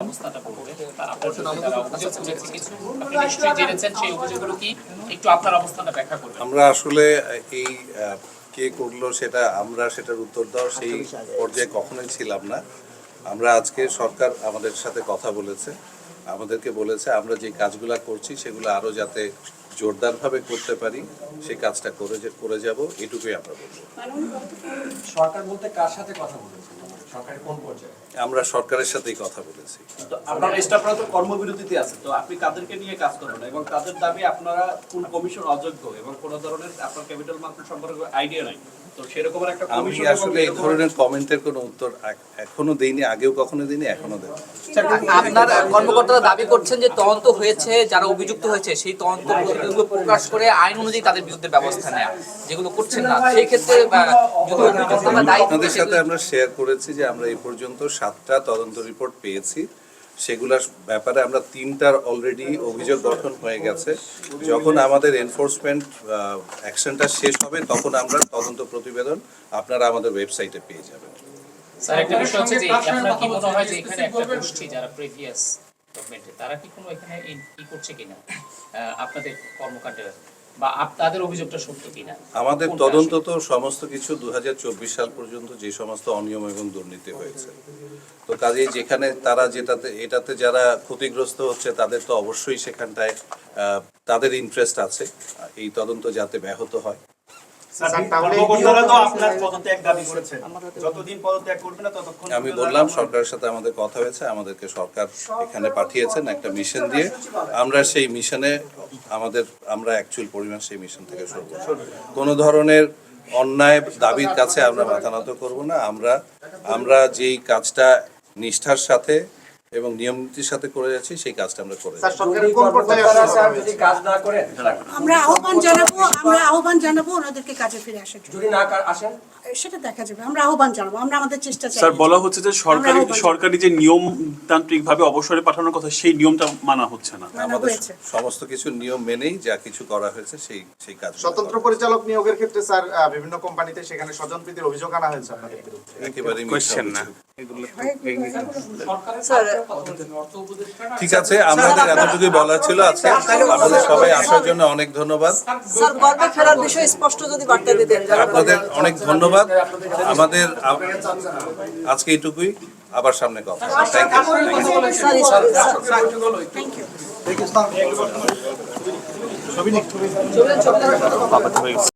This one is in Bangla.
অবস্থাটা বলবে আপনার যারা অভিযোগ করেছে কিছু আপনি নিশ্চয়ই জেনেছেন সেই অভিযোগগুলো কি একটু আপনার অবস্থানটা ব্যাখ্যা করবেন। আমরা আসলে এই কে করলো সেটা আমরা সেটার উত্তর দেওয়ার সেই পর্যায়ে কখনোই ছিলাম না। আমরা আজকে সরকার আমাদের সাথে কথা বলেছে, আমাদেরকে বলেছে আমরা যে কাজগুলো করছি সেগুলো আরও যাতে জোরদারভাবে করতে পারি সেই কাজটা করে যাব, এটুকুই আমরা বলবো। সরকার বলতে কার সাথে কথা বলেছেন? সরকারের কোন পর্যায়ে? আমরা সরকারের সাথেই কথা বলেছি। তো আপনার স্টাফরা তো কর্মবিরতিতে আছে, তো আপনি কাদেরকে নিয়ে কাজ করবেন এবং তাদের দাবি আপনারা কোন কমিশন অযোগ্য এবং কোন ধরনের আপনার ক্যাপিটাল মার্কেট সম্পর্কে আইডিয়া নাই, তো সেরকম একটা আমি কমিশন আসলে এই ধরনের কমেন্টের কোনো উত্তর এখনো দেইনি, আগেও কখনো দিইনি, এখনো দেব। আপনার কর্মকর্তারা দাবি করছেন যে তদন্ত হয়েছে, যারা অভিযুক্ত হয়েছে সেই তদন্ত প্রতিবেদনগুলো প্রকাশ করে আইন অনুযায়ী তাদের বিরুদ্ধে ব্যবস্থা নেওয়া, যেগুলো করছেন না সেই ক্ষেত্রে যদি অভিযুক্ত বা দায়ী আপনাদের সাথে আমরা শেয়ার করেছি যে আমরা এই পর্যন্ত 7টা তদন্ত রিপোর্ট পেয়েছি, সেগুলোর ব্যাপারে আমরা 3টার অলরেডি অভিযোগ গঠন হয়ে গেছে। যখন আমাদের এনফোর্সমেন্ট অ্যাকশনটা শেষ হবে তখন আমরা তদন্ত প্রতিবেদন আপনারা আমাদের ওয়েবসাইটে পেয়ে যাবেন। স্যার একটা বিষয় হচ্ছে যে আপনার কি মনে হয় যে এখানে একটা গোষ্ঠী যারা প্রিভিয়াস গভর্নমেন্টে তারা কি কোনো এখানে ই করছে কিনা আপনাদের কর্মকাণ্ডে বা তাদের অভিযোগটা সত্য কিনা? আমাদের তদন্ত তো সমস্ত কিছু 2024 সাল পর্যন্ত যে সমস্ত অনিয়ম এবং দুর্নীতি হয়েছে, তো কাজেই যেখানে তারা এটাতে যারা ক্ষতিগ্রস্ত হচ্ছে তাদের তো অবশ্যই সেখানটায় তাদের ইন্টারেস্ট আছে এই তদন্ত যাতে ব্যাহত হয়। আমি বললাম সরকারের সাথে আমাদের কথা হয়েছে, আমাদেরকে সরকার এখানে পাঠিয়েছেন একটা মিশন দিয়ে, আমরা সেই মিশনে আমরা অ্যাকচুয়াল পরিমাণ সেই মিশন থেকে সরব। কোনো ধরনের অন্যায় দাবির কাছে আমরা মাথা নত করব না। আমরা যেই কাজটা নিষ্ঠার সাথে এবং নিয়মনীতির সাথে করে যাচ্ছি সেই কাজটা আমরা করে যাচ্ছি। যদি কাজ না করেন আমরা আহ্বান জানাবো ওনাদেরকে কাজে ফিরে আসার জন্য। যদি না আসেন সেটা দেখা যাবে, আমরা আহ্বান জানাবো, আমরা আমাদের চেষ্টা চাই। স্যার বলা হচ্ছে যে সরকারি যে নিয়মতান্ত্রিক ভাবে অবসরে পাঠানোর কথা সেই নিয়মটা মানা হচ্ছে না। আমাদের সমস্ত কিছু নিয়ম মেনেই যা কিছু করা হয়েছে সেই কাজ। স্বতন্ত্র পরিচালক নিয়োগের ক্ষেত্রে স্যার বিভিন্ন কোম্পানিতে সেখানে স্বজনপ্রীতির অভিযোগ আনা হয়েছে আপনাদের বিরুদ্ধে। একেবারেই কোশ্চেন না। ঠিক আছে, আমাদের এতটুকুই বলার ছিল আজকে। আপনাদের সবাই আসার জন্য অনেক ধন্যবাদ। স্যার কর্মে ফেরার বিষয়ে স্পষ্ট যদি বার্তা দিতেন। আপনাদের অনেক ধন্যবাদ। আমাদের আজকে এইটুকুই, আবার সামনে কথা। Thank you.